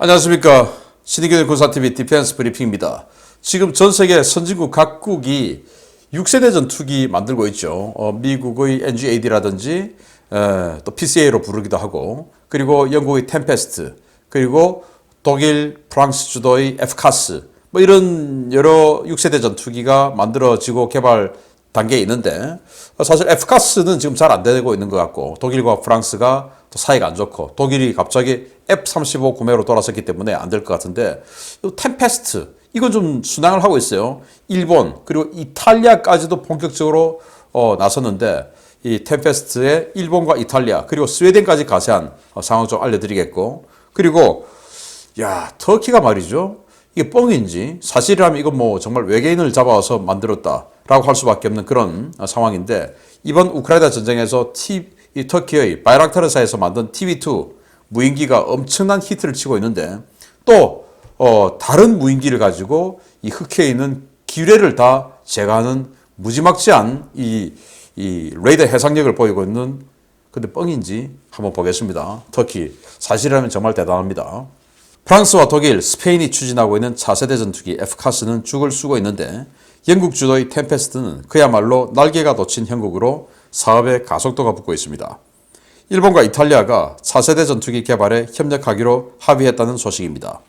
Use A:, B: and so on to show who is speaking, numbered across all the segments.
A: 안녕하십니까. 신의균의 군사TV 디펜스 브리핑입니다. 지금 전 세계 선진국 각국이 6세대 전투기 만들고 있죠. 미국의 NGAD라든지 또 PCA로 부르기도 하고, 그리고 영국의 템페스트, 그리고 독일, 프랑스 주도의 FCAS, 뭐 이런 여러 6세대 전투기가 만들어지고 개발 단계에 있는데, 사실 FCAS는 지금 잘 안 되고 있는 것 같고, 독일과 프랑스가 또 사이가 안 좋고, 독일이 갑자기 F-35 구매로 돌아섰기 때문에 안 될 것 같은데, 템페스트 이건 좀 순항을 하고 있어요. 일본 그리고 이탈리아까지도 본격적으로 나섰는데, 이 템페스트의 일본과 이탈리아 그리고 스웨덴까지 가세한 상황 좀 알려드리겠고, 그리고 터키가 말이죠. 이게 뻥인지 사실이라면 이건 뭐 정말 외계인을 잡아와서 만들었다라고 할 수밖에 없는 그런 상황인데, 이번 우크라이나 전쟁에서 이 터키의 바이락타르사에서 만든 TV2 무인기가 엄청난 히트를 치고 있는데, 또 다른 무인기를 가지고 이 흑해에 있는 기뢰를 다 제거하는 무지막지한 이 레이더 해상력을 보이고 있는, 근데 뻥인지 한번 보겠습니다. 터키 사실이라면 정말 대단합니다. 프랑스와 독일, 스페인이 추진하고 있는 차세대 전투기 FCAS는 죽을 쓰고 있는데, 영국 주도의 템페스트는 그야말로 날개가 돋친 형국으로 사업에 가속도가 붙고 있습니다. 일본과 이탈리아가 차세대 전투기 개발에 협력하기로 합의했다는 소식입니다.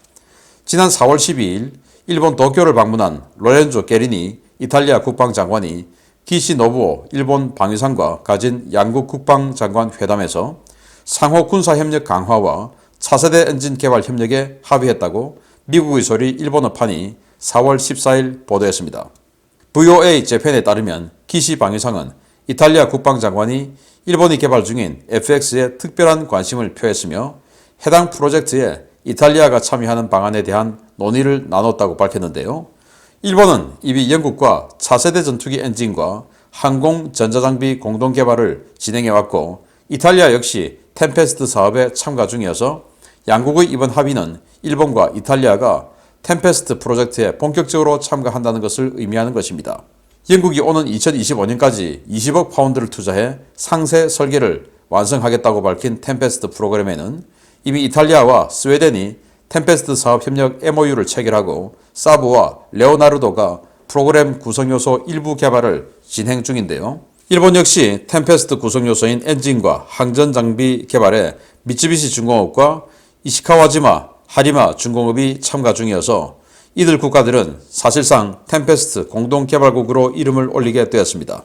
A: 지난 4월 12일 일본 도쿄를 방문한 로렌조 게리니 이탈리아 국방장관이 기시 노부오 일본 방위상과 가진 양국 국방장관 회담에서 상호 군사협력 강화와 차세대 엔진 개발 협력에 합의했다고 미국의 소리 일본어판이 4월 14일 보도했습니다. VOA 재팬에 따르면 기시 방위상은 이탈리아 국방장관이 일본이 개발 중인 FX에 특별한 관심을 표했으며, 해당 프로젝트에 이탈리아가 참여하는 방안에 대한 논의를 나눴다고 밝혔는데요. 일본은 이미 영국과 차세대 전투기 엔진과 항공 전자장비 공동 개발을 진행해왔고, 이탈리아 역시 템페스트 사업에 참가 중이어서 양국의 이번 합의는 일본과 이탈리아가 템페스트 프로젝트에 본격적으로 참가한다는 것을 의미하는 것입니다. 영국이 오는 2025년까지 20억 파운드를 투자해 상세 설계를 완성하겠다고 밝힌 템페스트 프로그램에는 이미 이탈리아와 스웨덴이 템페스트 사업 협력 MOU를 체결하고, 사브와 레오나르도가 프로그램 구성요소 일부 개발을 진행 중인데요. 일본 역시 템페스트 구성요소인 엔진과 항전 장비 개발에 미쯔비시 중공업과 이시카와지마, 하리마 중공업이 참가 중이어서 이들 국가들은 사실상 템페스트 공동개발국으로 이름을 올리게 되었습니다.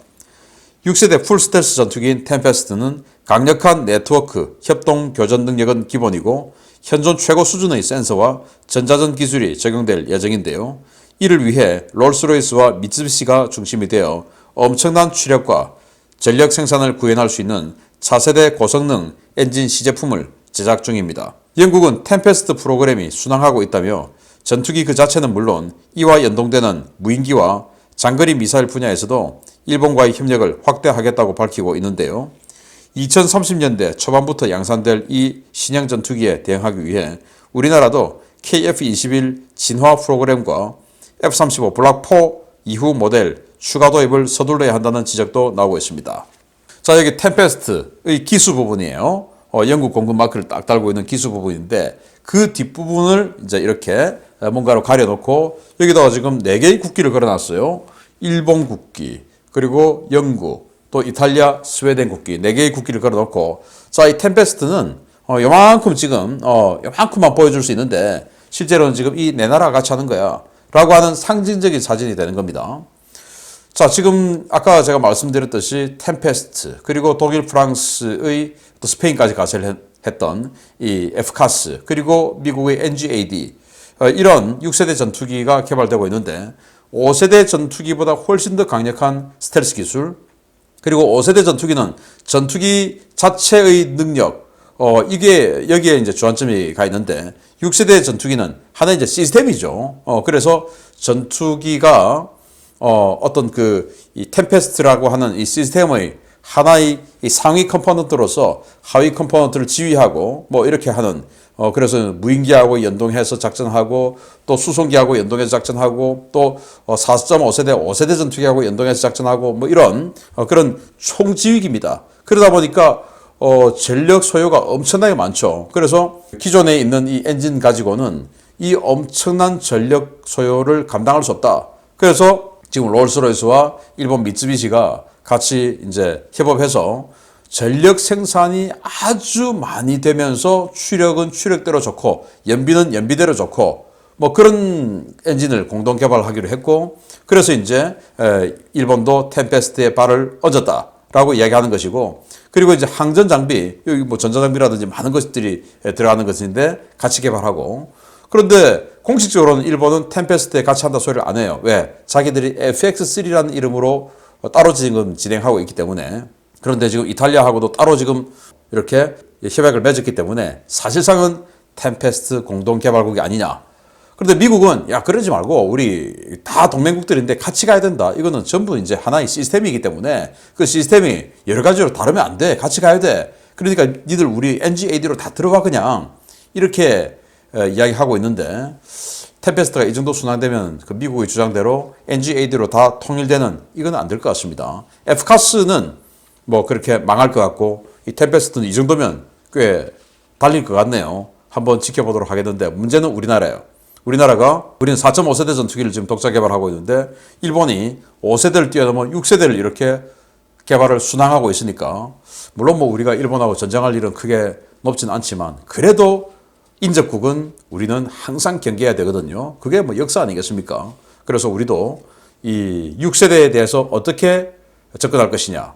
A: 6세대 풀스텔스 전투기인 템페스트는 강력한 네트워크, 협동 교전 능력은 기본이고, 현존 최고 수준의 센서와 전자전 기술이 적용될 예정인데요. 이를 위해 롤스로이스와 미쯔비시가 중심이 되어 엄청난 추력과 전력 생산을 구현할 수 있는 차세대 고성능 엔진 시제품을 제작 중입니다. 영국은 템페스트 프로그램이 순항하고 있다며 전투기 그 자체는 물론 이와 연동되는 무인기와 장거리 미사일 분야에서도 일본과의 협력을 확대하겠다고 밝히고 있는데요. 2030년대 초반부터 양산될 이 신형 전투기에 대응하기 위해 우리나라도 KF-21 진화 프로그램과 F-35 블락4 이후 모델 추가 도입을 서둘러야 한다는 지적도 나오고 있습니다. 자, 여기 템페스트의 기수 부분이에요. 영국 공급 마크를 딱 달고 있는 기수 부분인데, 그 뒷부분을 이제 이렇게 뭔가로 가려놓고 여기다가 지금 4개의 국기를 걸어놨어요. 일본 국기, 그리고 영국, 또 이탈리아, 스웨덴 국기, 4개의 국기를 걸어놓고, 자, 이 템페스트는 요만큼 지금 요만큼만 보여줄 수 있는데, 실제로는 지금 이 4나라가 같이 하는 거야 라고 하는 상징적인 사진이 되는 겁니다. 자, 지금 아까 제가 말씀드렸듯이 템페스트, 그리고 독일, 프랑스의 또 스페인까지 가세를 했던 이 FCAS, 그리고 미국의 NGAD, 이런 6세대 전투기가 개발되고 있는데, 5세대 전투기보다 훨씬 더 강력한 스텔스 기술, 그리고 5세대 전투기는 전투기 자체의 능력, 이게 여기에 이제 주안점이 가 있는데, 6세대 전투기는 하나의 이제 시스템이죠. 그래서 전투기가 어떤 이 템페스트라고 하는 이 시스템의 하나의 이 상위 컴포넌트로서 하위 컴포넌트를 지휘하고 뭐 이렇게 하는, 그래서 무인기하고 연동해서 작전하고, 또 수송기하고 연동해서 작전하고, 또 4.5세대 5세대 전투기하고 연동해서 작전하고, 뭐 이런 그런 총지휘기입니다. 그러다 보니까 전력 소요가 엄청나게 많죠. 그래서 기존에 있는 이 엔진 가지고는 이 엄청난 전력 소요를 감당할 수 없다. 그래서 지금 롤스로이스와 일본 미쓰비시가 같이 이제 협업해서 전력 생산이 아주 많이 되면서 추력은 추력대로 좋고 연비는 연비대로 좋고 뭐 그런 엔진을 공동 개발하기로 했고, 그래서 이제 일본도 템페스트에 발을 얹었다라고 이야기하는 것이고, 그리고 이제 항전 장비, 여기 뭐 전자장비라든지 많은 것들이 들어가는 것인데 같이 개발하고, 그런데 공식적으로는 일본은 템페스트에 같이 한다 소리를 안 해요. 왜? 자기들이 FX3라는 이름으로 따로 지금 진행하고 있기 때문에. 그런데 지금 이탈리아하고도 따로 지금 이렇게 협약을 맺었기 때문에 사실상은 템페스트 공동 개발국이 아니냐. 그런데 미국은 야, 그러지 말고 우리 다 동맹국들인데 같이 가야 된다. 이거는 전부 이제 하나의 시스템이기 때문에 그 시스템이 여러 가지로 다르면 안 돼. 같이 가야 돼. 그러니까 니들 우리 NGAD로 다 들어가 그냥 이렇게 이야기하고 있는데, 템페스트가 이 정도 순항되면 그 미국의 주장대로 NGAD로 다 통일되는, 이건 안 될 것 같습니다. FCAS는 뭐 그렇게 망할 것 같고, 이 템페스트는 이 정도면 꽤 달릴 것 같네요. 한번 지켜보도록 하겠는데, 문제는 우리나라예요. 우리는 4.5세대 전투기를 지금 독자 개발하고 있는데, 일본이 5세대를 뛰어넘어 6세대를 이렇게 개발을 순항하고 있으니까, 물론 뭐 우리가 일본하고 전쟁할 일은 크게 높진 않지만, 그래도 인접국은 우리는 항상 경계해야 되거든요. 그게 뭐 역사 아니겠습니까? 그래서 우리도 이 6세대에 대해서 어떻게 접근할 것이냐,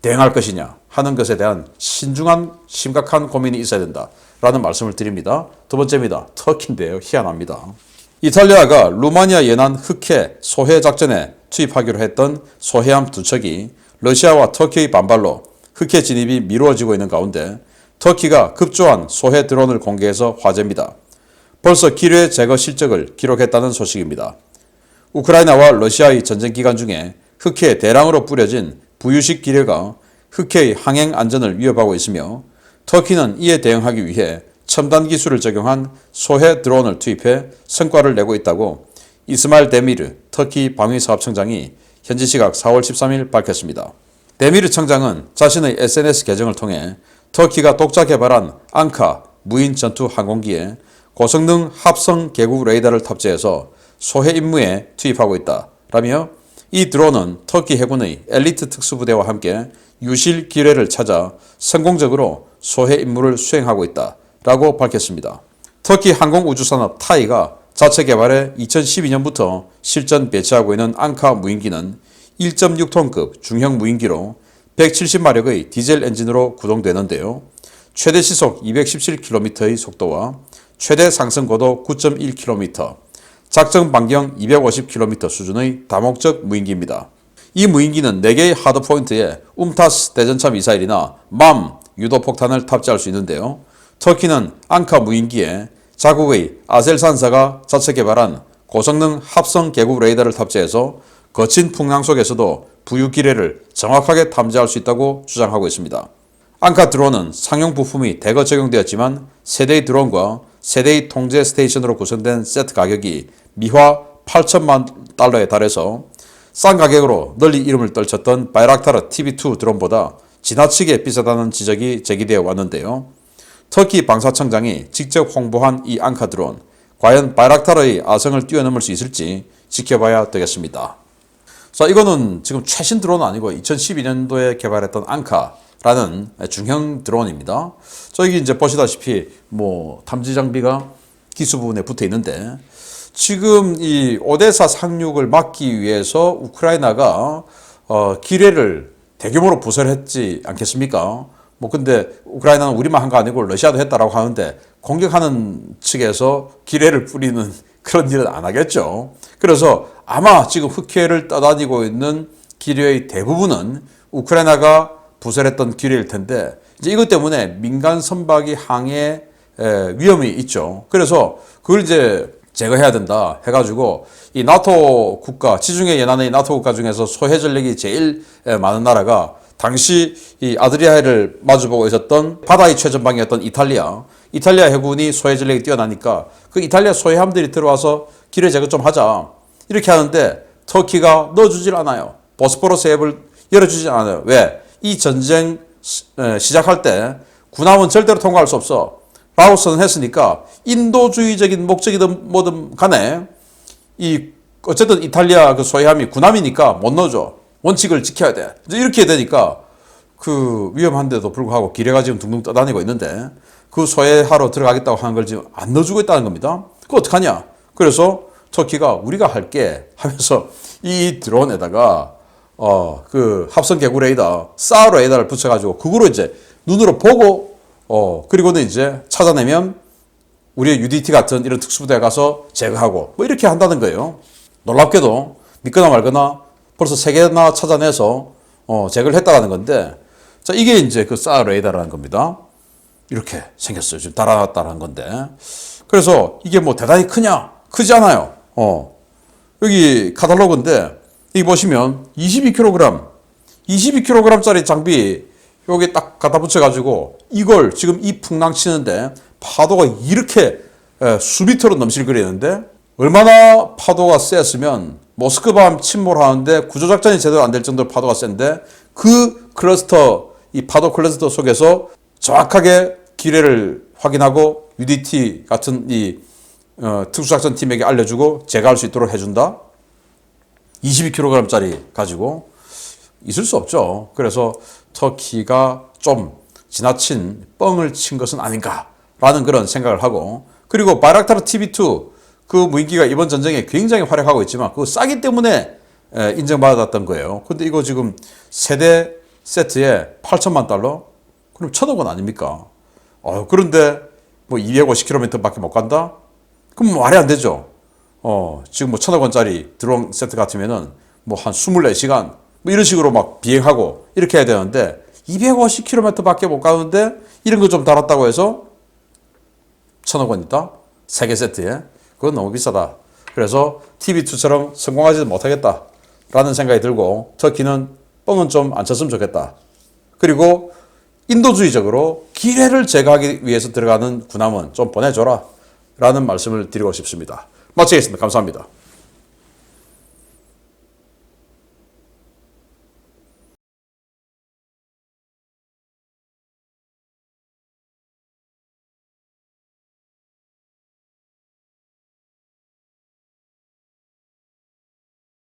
A: 대응할 것이냐 하는 것에 대한 신중한 심각한 고민이 있어야 된다라는 말씀을 드립니다. 두 번째입니다. 터키인데요. 희한합니다. 이탈리아가 루마니아 연안 흑해 소해 작전에 투입하기로 했던 소해함 2척이 러시아와 터키의 반발로 흑해 진입이 미루어지고 있는 가운데 터키가 급조한 소해 드론을 공개해서 화제입니다. 벌써 기뢰 제거 실적을 기록했다는 소식입니다. 우크라이나와 러시아의 전쟁 기간 중에 흑해에 대량으로 뿌려진 부유식 기뢰가 흑해의 항행 안전을 위협하고 있으며, 터키는 이에 대응하기 위해 첨단 기술을 적용한 소해 드론을 투입해 성과를 내고 있다고 이스마일 데미르 터키 방위사업청장이 현지 시각 4월 13일 밝혔습니다. 데미르 청장은 자신의 SNS 계정을 통해 터키가 독자 개발한 앙카 무인 전투 항공기에 고성능 합성 계곡 레이더를 탑재해서 소해 임무에 투입하고 있다라며, 이 드론은 터키 해군의 엘리트 특수부대와 함께 유실 기뢰를 찾아 성공적으로 소해 임무를 수행하고 있다라고 밝혔습니다. 터키 항공우주산업 타이가 자체 개발해 2012년부터 실전 배치하고 있는 앙카 무인기는 1.6톤급 중형 무인기로 170마력의 디젤 엔진으로 구동되는데요. 최대 시속 217km의 속도와 최대 상승 고도 9.1km, 작전 반경 250km 수준의 다목적 무인기입니다. 이 무인기는 4개의 하드포인트에 움타스 대전차 미사일이나 맘 유도폭탄을 탑재할 수 있는데요. 터키는 앙카 무인기에 자국의 아셀산사가 자체 개발한 고성능 합성 계곡 레이더를 탑재해서 거친 풍랑 속에서도 부유 기뢰를 정확하게 탐지할 수 있다고 주장하고 있습니다. 앙카 드론은 상용 부품이 대거 적용되었지만 세대의 드론과 세대의 통제 스테이션으로 구성된 세트 가격이 미화 8천만 달러에 달해서 싼 가격으로 널리 이름을 떨쳤던 바이락타르 TB2 드론보다 지나치게 비싸다는 지적이 제기되어 왔는데요. 터키 방사청장이 직접 홍보한 이 앙카 드론, 과연 바이락타르의 아성을 뛰어넘을 수 있을지 지켜봐야 되겠습니다. 자, 이거는 지금 최신 드론은 아니고 2012년도에 개발했던 앙카라는 중형 드론입니다. 저기 이제 보시다시피 뭐 탐지 장비가 기수 부분에 붙어 있는데, 지금 이 오데사 상륙을 막기 위해서 우크라이나가 기뢰를 대규모로 부설했지 않겠습니까? 뭐 근데 우크라이나는 우리만 한 거 아니고 러시아도 했다라고 하는데, 공격하는 측에서 기뢰를 뿌리는 그런 일은 안 하겠죠. 그래서 아마 지금 흑해를 떠다니고 있는 기뢰의 대부분은 우크라이나가 부설했던 기뢰일 텐데, 이제 이것 때문에 민간 선박이 항해 위험이 있죠. 그래서 그걸 이제 제거해야 된다 해가지고 이 나토 국가, 지중해 연안의 나토 국가 중에서 소해 전력이 제일 많은 나라가 당시 이 아드리아해를 마주보고 있었던 바다의 최전방이었던 이탈리아 해군이 소해 전력이 뛰어나니까 그 이탈리아 소해함들이 들어와서 기뢰 제거 좀 하자 이렇게 하는데, 터키가 넣어주질 않아요. 보스포러스 해협을 열어주질 않아요. 왜? 이 전쟁 시작할 때 군함은 절대로 통과할 수 없어. 라고 선언했으니까 인도주의적인 목적이든 뭐든 간에 어쨌든 이탈리아 그 소해함이 군함이니까 못 넣어줘. 원칙을 지켜야 돼. 이렇게 되니까 그 위험한데도 불구하고 기뢰가 지금 둥둥 떠다니고 있는데 그 소해하러 들어가겠다고 하는 걸 지금 안 넣어주고 있다는 겁니다. 그거 어떡하냐? 그래서 터키가 우리가 할게 하면서 이 드론에다가 그 합성 개구 레이더, 사우 레이더를 붙여가지고 그거로 이제 눈으로 보고 그리고는 이제 찾아내면 우리의 UDT 같은 이런 특수부대에 가서 제거하고 뭐 이렇게 한다는 거예요. 놀랍게도 믿거나 말거나 벌써 3개나 찾아내서 제거를 했다는 건데 자 이게 이제 그 사우 레이더라는 겁니다. 이렇게 생겼어요. 지금 달아놨다는 건데 그래서 이게 뭐 대단히 크냐? 크지 않아요. 여기 카탈로그인데 여기 보시면 22kg짜리 장비 여기 딱 갖다 붙여가지고 이걸 지금 이 풍랑 치는데 파도가 이렇게 수미터로 넘실거리는데 얼마나 파도가 셌으면 모스크바 침몰하는데 구조작전이 제대로 안 될 정도로 파도가 센데 그 클러스터 이 파도 클러스터 속에서 정확하게 기뢰를 확인하고 UDT 같은 이 특수작전 팀에게 알려주고 제거할 수 있도록 해준다. 22kg짜리 가지고 있을 수 없죠. 그래서 터키가 좀 지나친 뻥을 친 것은 아닌가라는 그런 생각을 하고 그리고 바이락타르 TB2 그 무인기가 이번 전쟁에 굉장히 활약하고 있지만 그거 싸기 때문에 인정받았던 거예요. 근데 이거 지금 세대 세트에 8천만 달러? 그럼 1,000억 원 아닙니까? 그런데 뭐 250km밖에 못 간다? 그럼 말이 안 되죠. 지금 뭐 1,000억 원짜리 드론 세트 같으면은 뭐 한 24시간 뭐 이런 식으로 막 비행하고 이렇게 해야 되는데 250km밖에 못 가는데 이런 거 좀 달았다고 해서 1,000억 원 있다? 3개 세트에. 그건 너무 비싸다. 그래서 TB2처럼 성공하지 못하겠다. 라는 생각이 들고 터키는 뻥은 좀 안 쳤으면 좋겠다. 그리고 인도주의적으로 기뢰를 제거하기 위해서 들어가는 군함은 좀 보내줘라. 라는 말씀을 드리고 싶습니다. 마치겠습니다. 감사합니다.